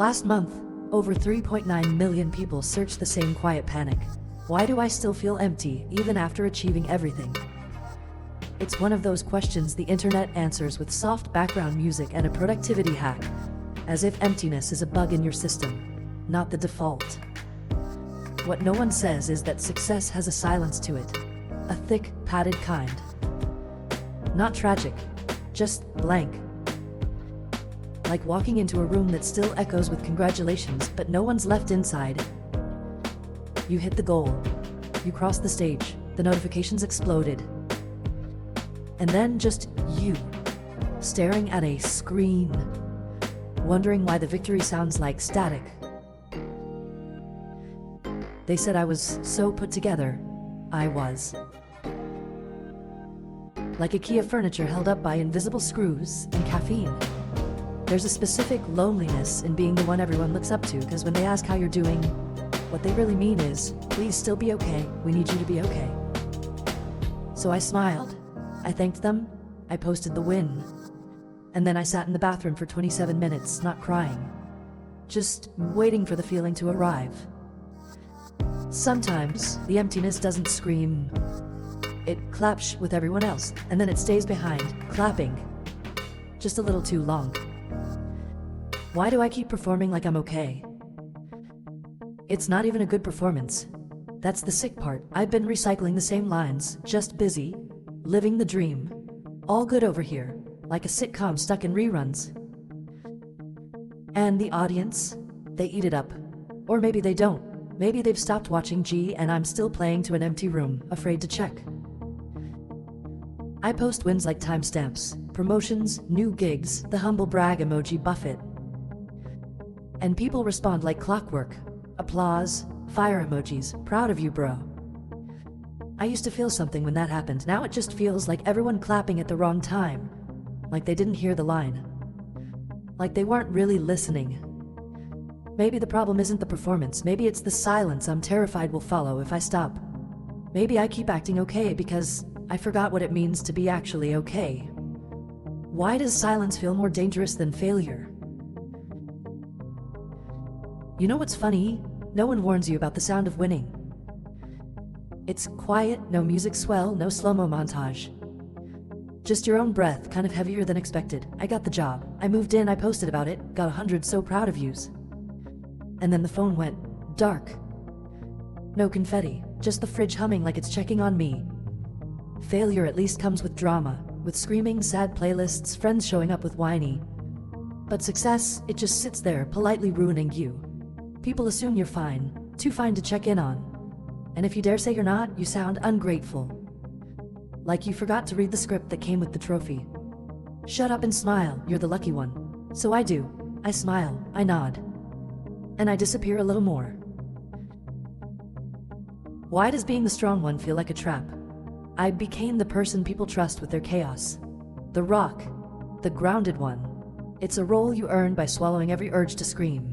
Last month, over 3.9 million people searched the same quiet panic. Why do I still feel empty, even after achieving everything? It's one of those questions the internet answers with soft background music and a productivity hack, as if emptiness is a bug in your system, not the default. What no one says is that success has a silence to it, a thick, padded kind. Not tragic, just blank. Like walking into a room that still echoes with congratulations, but no one's left inside. You hit the goal. You crossed the stage. The notifications exploded. And then just you, staring at a screen, wondering why the victory sounds like static. They said I was so put together. I was. Like IKEA furniture held up by invisible screws and caffeine. There's a specific loneliness in being the one everyone looks up to, because when they ask how you're doing, what they really mean is, please still be okay, we need you to be okay. So I smiled, I thanked them, I posted the win, and then I sat in the bathroom for 27 minutes, not crying, just waiting for the feeling to arrive. Sometimes the emptiness doesn't scream, it claps with everyone else, and then it stays behind, clapping, just a little too long. Why do I keep performing like I'm okay? It's not even a good performance. That's the sick part. I've been recycling the same lines, just busy, living the dream. All good over here, like a sitcom stuck in reruns. And the audience, they eat it up. Or maybe they don't. Maybe they've stopped watching G and I'm still playing to an empty room, afraid to check. I post wins like timestamps, promotions, new gigs, the humble brag emoji buffet. And people respond like clockwork. Applause, fire emojis, proud of you, bro. I used to feel something when that happened. Now it just feels like everyone clapping at the wrong time. Like they didn't hear the line. Like they weren't really listening. Maybe the problem isn't the performance. Maybe it's the silence I'm terrified will follow if I stop. Maybe I keep acting okay because I forgot what it means to be actually okay. Why does silence feel more dangerous than failure? You know what's funny? No one warns you about the sound of winning. It's quiet, no music swell, no slow-mo montage. Just your own breath, kind of heavier than expected. I got the job. I moved in, I posted about it, got 100 so proud of yous. And then the phone went dark. No confetti, just the fridge humming like it's checking on me. Failure at least comes with drama, with screaming, sad playlists, friends showing up with whiny. But success, it just sits there, politely ruining you. People assume you're fine, too fine to check in on. And if you dare say you're not, you sound ungrateful. Like you forgot to read the script that came with the trophy. Shut up and smile, you're the lucky one. So I do. I smile, I nod. And I disappear a little more. Why does being the strong one feel like a trap? I became the person people trust with their chaos. The rock, the grounded one. It's a role you earn by swallowing every urge to scream.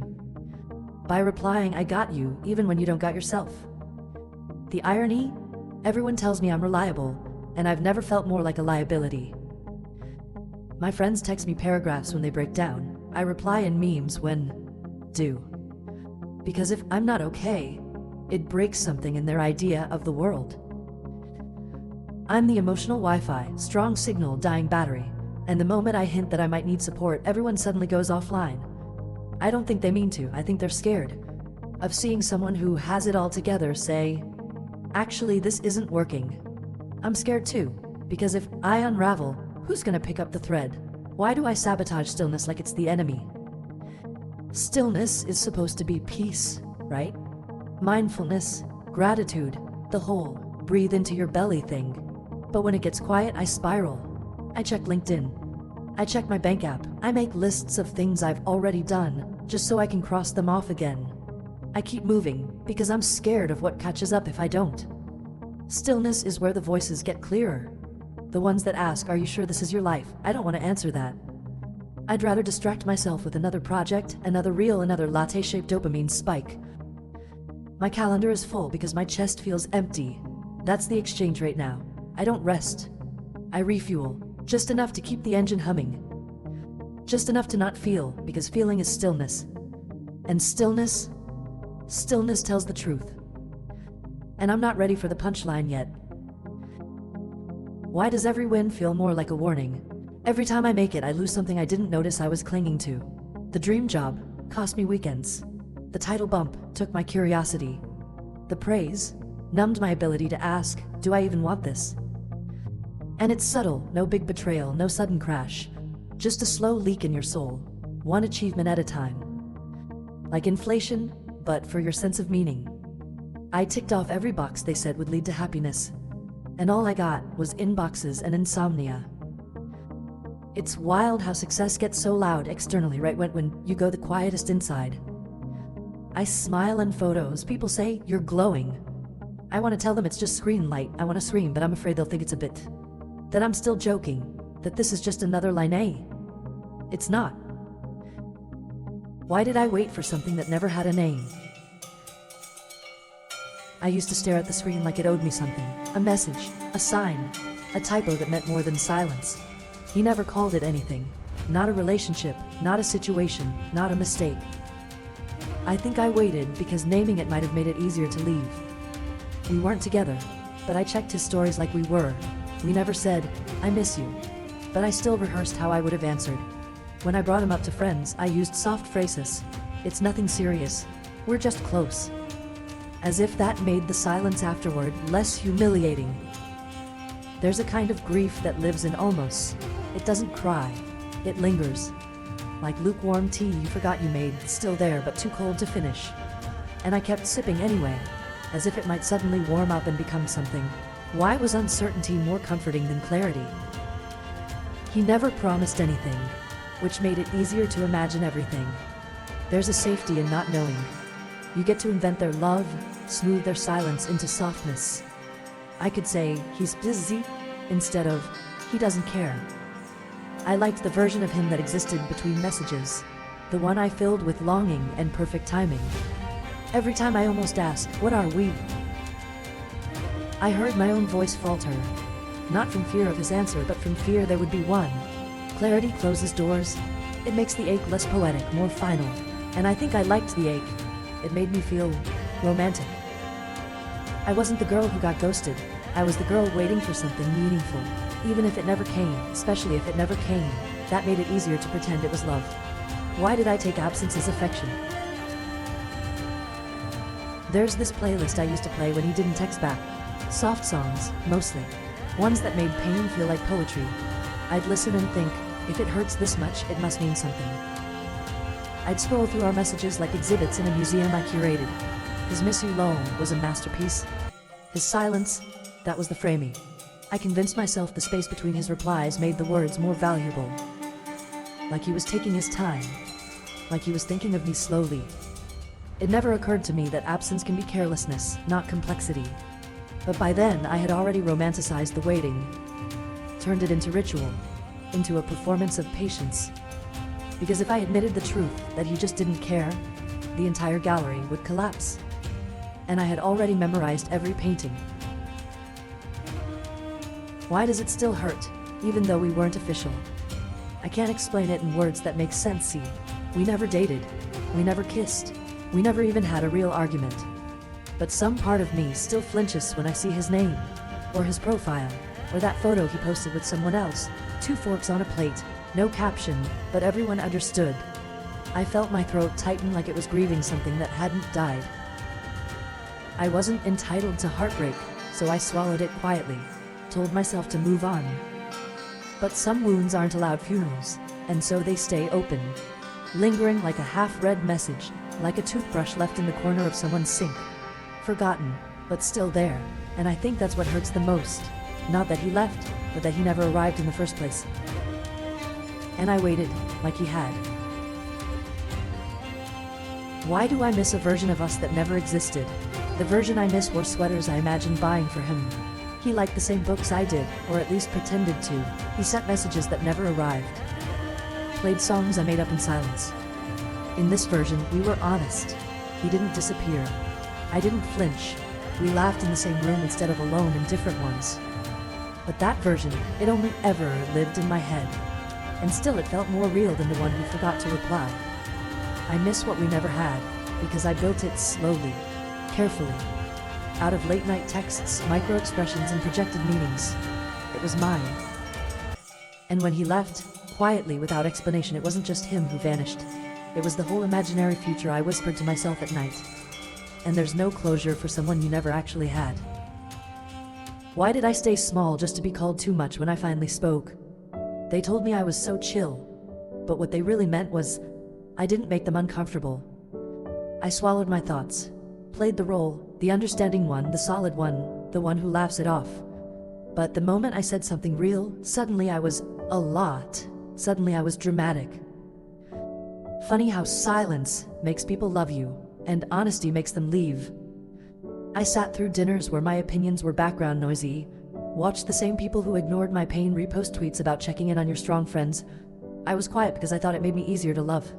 By replying, I got you, even when you don't got yourself. The irony? Everyone tells me I'm reliable, and I've never felt more like a liability. My friends text me paragraphs when they break down. I reply in memes when do. Because if I'm not okay, it breaks something in their idea of the world. I'm the emotional Wi-Fi, strong signal, dying battery, and the moment I hint that I might need support, everyone suddenly goes offline. I don't think they mean to. I think they're scared of seeing someone who has it all together say, actually, this isn't working. I'm scared too, because if I unravel, who's gonna pick up the thread? Why do I sabotage stillness like it's the enemy? Stillness is supposed to be peace, right? Mindfulness, gratitude, the whole breathe into your belly thing. But when it gets quiet, I spiral. I check LinkedIn. I check my bank app. I make lists of things I've already done, just so I can cross them off again. I keep moving, because I'm scared of what catches up if I don't. Stillness is where the voices get clearer. The ones that ask, are you sure this is your life? I don't want to answer that. I'd rather distract myself with another project, another reel, another latte-shaped dopamine spike. My calendar is full because my chest feels empty. That's the exchange rate now. I don't rest. I refuel, just enough to keep the engine humming. Just enough to not feel, because feeling is stillness. And stillness tells the truth. And I'm not ready for the punchline yet. Why does every win feel more like a warning? Every time I make it, I lose something I didn't notice I was clinging to. The dream job cost me weekends. The title bump took my curiosity. The praise numbed my ability to ask, do I even want this? And it's subtle, no big betrayal, no sudden crash. Just a slow leak in your soul, one achievement at a time. Like inflation, but for your sense of meaning. I ticked off every box they said would lead to happiness. And all I got was inboxes and insomnia. It's wild how success gets so loud externally right when you go the quietest inside. I smile in photos, people say, you're glowing. I want to tell them it's just screen light, I want to scream, but I'm afraid they'll think it's a bit. That I'm still joking, that this is just another line A. It's not. Why did I wait for something that never had a name? I used to stare at the screen like it owed me something. A message, a sign, a typo that meant more than silence. He never called it anything. Not a relationship, not a situation, not a mistake. I think I waited because naming it might have made it easier to leave. We weren't together, but I checked his stories like we were. We never said, I miss you. But I still rehearsed how I would have answered. When I brought him up to friends, I used soft phrases. It's nothing serious. We're just close. As if that made the silence afterward less humiliating. There's a kind of grief that lives in almost. It doesn't cry. It lingers. Like lukewarm tea you forgot you made, still there but too cold to finish. And I kept sipping anyway, as if it might suddenly warm up and become something. Why was uncertainty more comforting than clarity? He never promised anything, which made it easier to imagine everything. There's a safety in not knowing. You get to invent their love, smooth their silence into softness. I could say, he's busy, instead of, he doesn't care. I liked the version of him that existed between messages, the one I filled with longing and perfect timing. Every time I almost asked, what are we? I heard my own voice falter, not from fear of his answer, but from fear there would be one. Clarity closes doors. It makes the ache less poetic, more final. And I think I liked the ache. It made me feel romantic. I wasn't the girl who got ghosted. I was the girl waiting for something meaningful. Even if it never came, especially if it never came, that made it easier to pretend it was love. Why did I take absence as affection? There's this playlist I used to play when he didn't text back. Soft songs, mostly. Ones that made pain feel like poetry. I'd listen and think, if it hurts this much, it must mean something. I'd scroll through our messages like exhibits in a museum I curated. His miss you lol was a masterpiece. His silence, that was the framing. I convinced myself the space between his replies made the words more valuable. Like he was taking his time. Like he was thinking of me slowly. It never occurred to me that absence can be carelessness, not complexity. But by then, I had already romanticized the waiting. Turned it into ritual. Into a performance of patience. Because if I admitted the truth, that he just didn't care, the entire gallery would collapse. And I had already memorized every painting. Why does it still hurt, even though we weren't official? I can't explain it in words that make sense. See, we never dated. We never kissed. We never even had a real argument. But some part of me still flinches when I see his name, or his profile, or that photo he posted with someone else. 2 forks on a plate, no caption, but everyone understood. I felt my throat tighten like it was grieving something that hadn't died. I wasn't entitled to heartbreak, so I swallowed it quietly, told myself to move on. But some wounds aren't allowed funerals, and so they stay open, lingering like a half-read message, like a toothbrush left in the corner of someone's sink. Forgotten, but still there, and I think that's what hurts the most. Not that he left, but that he never arrived in the first place. And I waited, like he had. Why do I miss a version of us that never existed? The version I miss wore sweaters I imagined buying for him. He liked the same books I did, or at least pretended to. He sent messages that never arrived. Played songs I made up in silence. In this version, we were honest. He didn't disappear. I didn't flinch. We laughed in the same room instead of alone in different ones. But that version, it only ever lived in my head. And still it felt more real than the one who forgot to reply. I miss what we never had, because I built it slowly, carefully, out of late-night texts, micro-expressions, and projected meanings. It was mine. And when he left, quietly, without explanation, it wasn't just him who vanished. It was the whole imaginary future I whispered to myself at night. And there's no closure for someone you never actually had. Why did I stay small just to be called too much when I finally spoke? They told me I was so chill, but what they really meant was, I didn't make them uncomfortable. I swallowed my thoughts, played the role, the understanding one, the solid one, the one who laughs it off. But the moment I said something real, suddenly I was suddenly I was dramatic. Funny how silence makes people love you, and honesty makes them leave. I sat through dinners where my opinions were background noisy, watched the same people who ignored my pain repost tweets about checking in on your strong friends. I was quiet because I thought it made me easier to love.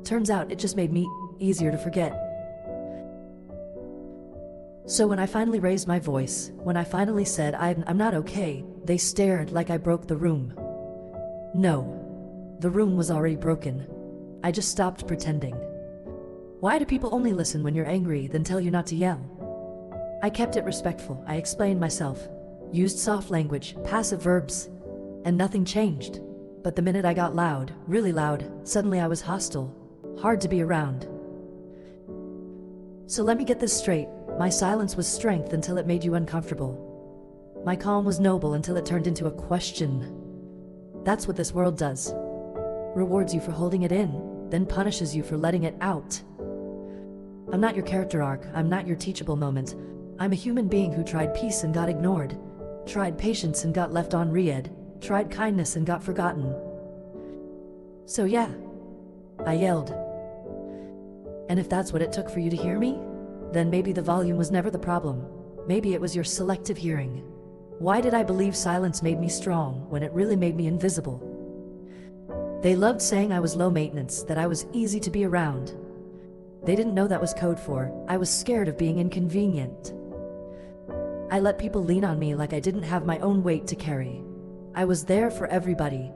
Turns out it just made me easier to forget. So when I finally raised my voice, when I finally said I'm not okay, they stared like I broke the room. No, the room was already broken. I just stopped pretending. Why do people only listen when you're angry, then tell you not to yell? I kept it respectful. I explained myself, used soft language, passive verbs, and nothing changed. But the minute I got loud, really loud, suddenly I was hostile, hard to be around. So let me get this straight. My silence was strength until it made you uncomfortable. My calm was noble until it turned into a question. That's what this world does. Rewards you for holding it in, then punishes you for letting it out. I'm not your character arc, I'm not your teachable moment. I'm a human being who tried peace and got ignored, tried patience and got left on read, tried kindness and got forgotten. So yeah, I yelled. And if that's what it took for you to hear me, then maybe the volume was never the problem. Maybe it was your selective hearing. Why did I believe silence made me strong when it really made me invisible? They loved saying I was low maintenance, that I was easy to be around. They didn't know that was code for, I was scared of being inconvenient. I let people lean on me like I didn't have my own weight to carry. I was there for everybody,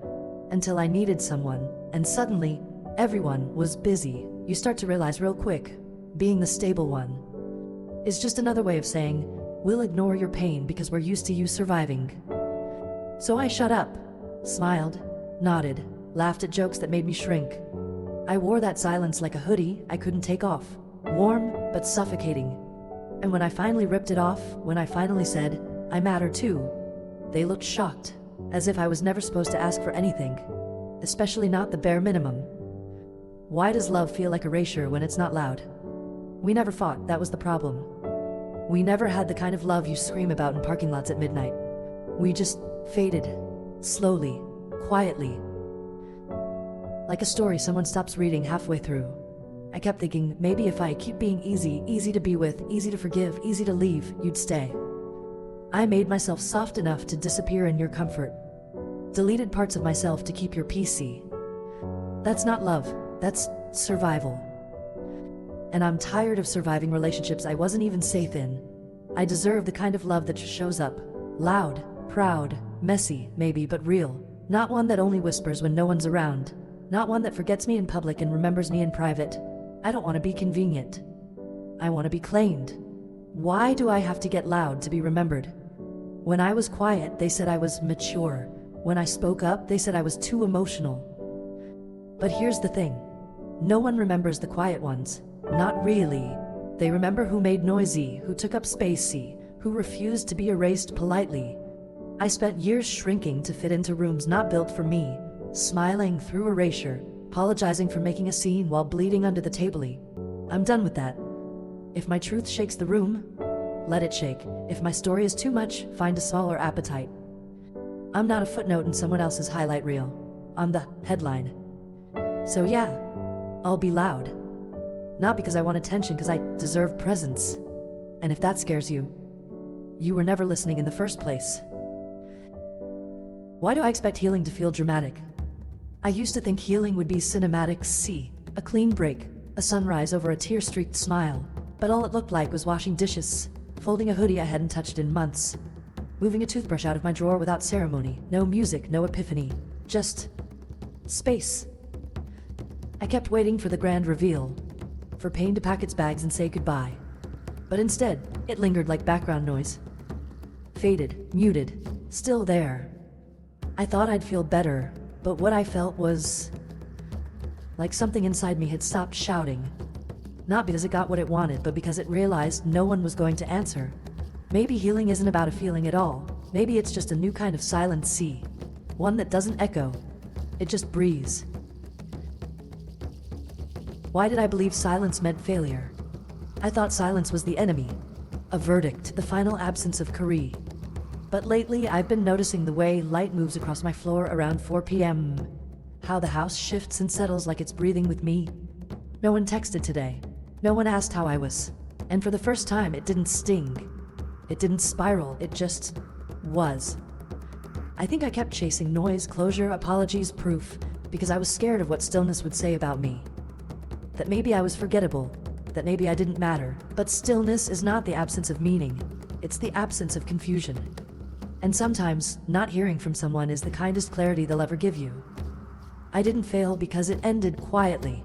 until I needed someone, and suddenly, everyone was busy. You start to realize real quick, being the stable one is just another way of saying, we'll ignore your pain because we're used to you surviving. So I shut up, smiled, nodded, laughed at jokes that made me shrink. I wore that silence like a hoodie I couldn't take off, warm but suffocating. And when I finally ripped it off, when I finally said, I matter too, they looked shocked, as if I was never supposed to ask for anything, especially not the bare minimum. Why does love feel like erasure when it's not loud? We never fought, that was the problem. We never had the kind of love you scream about in parking lots at midnight. We just faded, slowly, quietly. Like a story someone stops reading halfway through. I kept thinking, maybe if I keep being easy to be with, easy to forgive, easy to leave, you'd stay. I made myself soft enough to disappear in your comfort. Deleted parts of myself to keep your PC. That's not love, that's survival. And I'm tired of surviving relationships I wasn't even safe in. I deserve the kind of love that just shows up. Loud, proud, messy, maybe, but real. Not one that only whispers when no one's around. Not one that forgets me in public and remembers me in private. I don't want to be convenient. I want to be claimed. Why do I have to get loud to be remembered? When I was quiet, they said I was mature. When I spoke up, they said I was too emotional. But here's the thing. No one remembers the quiet ones. Not really. They remember who made noisy, who took up spacey, who refused to be erased politely. I spent years shrinking to fit into rooms not built for me, smiling through erasure, apologizing for making a scene while bleeding under the table. I'm done with that. If my truth shakes the room, let it shake. If my story is too much, find a smaller appetite. I'm not a footnote in someone else's highlight reel. I'm the headline. So yeah, I'll be loud. Not because I want attention, because I deserve presence. And if that scares you, you were never listening in the first place. Why do I expect healing to feel dramatic? I used to think healing would be cinematic. See, a clean break, a sunrise over a tear-streaked smile. But all it looked like was washing dishes, folding a hoodie I hadn't touched in months, moving a toothbrush out of my drawer without ceremony. No music, no epiphany, just space. I kept waiting for the grand reveal, for pain to pack its bags and say goodbye. But instead, it lingered like background noise. Faded, muted, still there. I thought I'd feel better, but what I felt was like something inside me had stopped shouting. Not because it got what it wanted, but because it realized no one was going to answer. Maybe healing isn't about a feeling at all. Maybe it's just a new kind of silent sea. One that doesn't echo. It just breathes. Why did I believe silence meant failure? I thought silence was the enemy. A verdict, the final absence of Curie. But lately, I've been noticing the way light moves across my floor around 4 p.m. How the house shifts and settles like it's breathing with me. No one texted today. No one asked how I was. And for the first time, it didn't sting. It didn't spiral, it just was. I think I kept chasing noise, closure, apologies, proof, because I was scared of what stillness would say about me. That maybe I was forgettable, that maybe I didn't matter. But stillness is not the absence of meaning, it's the absence of confusion. And sometimes, not hearing from someone is the kindest clarity they'll ever give you. I didn't fail because it ended quietly.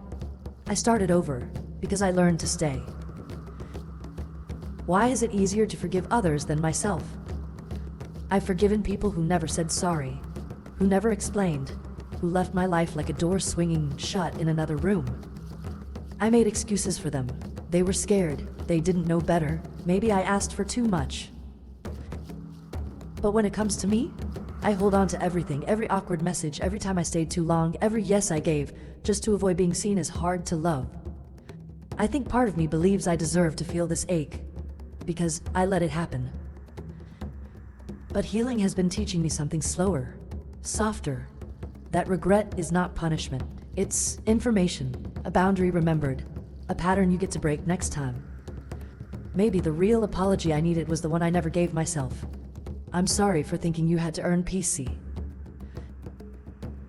I started over, because I learned to stay. Why is it easier to forgive others than myself? I've forgiven people who never said sorry, who never explained, who left my life like a door swinging shut in another room. I made excuses for them. They were scared, they didn't know better, maybe I asked for too much. But when it comes to me, I hold on to everything, every awkward message, every time I stayed too long, every yes I gave, just to avoid being seen as hard to love. I think part of me believes I deserve to feel this ache, because I let it happen. But healing has been teaching me something slower, softer. That regret is not punishment. It's information, a boundary remembered, a pattern you get to break next time. Maybe the real apology I needed was the one I never gave myself. I'm sorry for thinking you had to earn PC.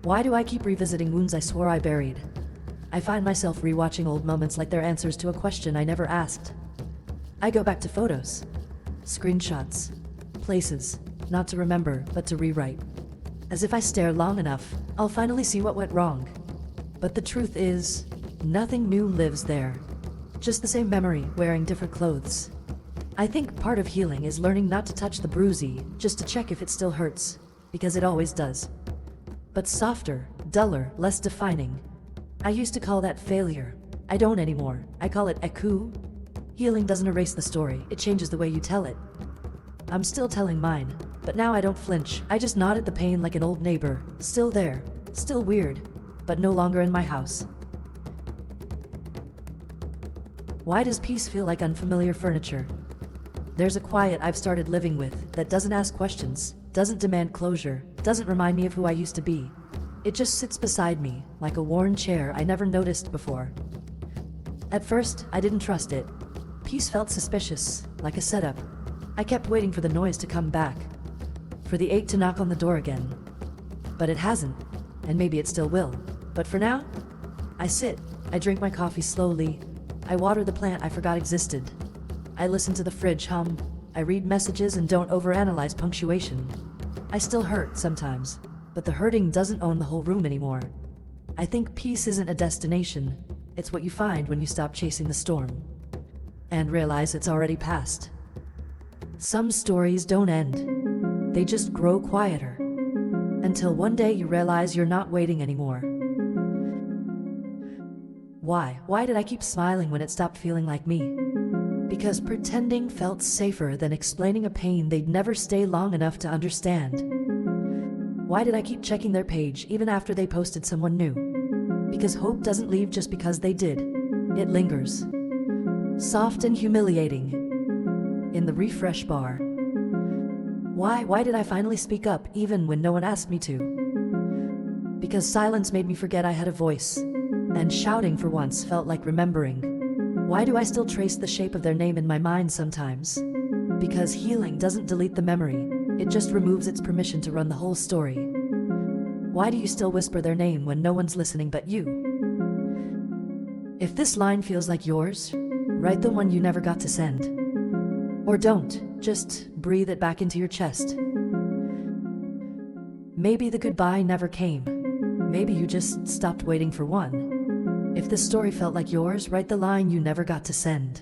Why do I keep revisiting wounds I swore I buried? I find myself rewatching old moments like they're answers to a question I never asked. I go back to photos, screenshots, places, not to remember, but to rewrite. As if I stare long enough, I'll finally see what went wrong. But the truth is, nothing new lives there. Just the same memory, wearing different clothes. I think part of healing is learning not to touch the bruisey, just to check if it still hurts, because it always does. But softer, duller, less defining. I used to call that failure. I don't anymore. I call it a coup. Healing doesn't erase the story, it changes the way you tell it. I'm still telling mine, but now I don't flinch. I just nod at the pain like an old neighbor. Still there, still weird, but no longer in my house. Why does peace feel like unfamiliar furniture? There's a quiet I've started living with that doesn't ask questions, doesn't demand closure, doesn't remind me of who I used to be. It just sits beside me, like a worn chair I never noticed before. At first, I didn't trust it. Peace felt suspicious, like a setup. I kept waiting for the noise to come back, for the ache to knock on the door again. But it hasn't, and maybe it still will. But for now, I sit, I drink my coffee slowly, I water the plant I forgot existed. I listen to the fridge hum, I read messages and don't overanalyze punctuation. I still hurt sometimes, but the hurting doesn't own the whole room anymore. I think peace isn't a destination, it's what you find when you stop chasing the storm and realize it's already passed. Some stories don't end, they just grow quieter, until one day you realize you're not waiting anymore. Why? Why did I keep smiling when it stopped feeling like me? Because pretending felt safer than explaining a pain they'd never stay long enough to understand. Why did I keep checking their page even after they posted someone new? Because hope doesn't leave just because they did. It lingers. Soft and humiliating. In the refresh bar. Why did I finally speak up even when no one asked me to? Because silence made me forget I had a voice, and shouting for once felt like remembering. Why do I still trace the shape of their name in my mind sometimes? Because healing doesn't delete the memory, it just removes its permission to run the whole story. Why do you still whisper their name when no one's listening but you? If this line feels like yours, write the one you never got to send. Or don't, just breathe it back into your chest. Maybe the goodbye never came. Maybe you just stopped waiting for one. If this story felt like yours, write the line you never got to send.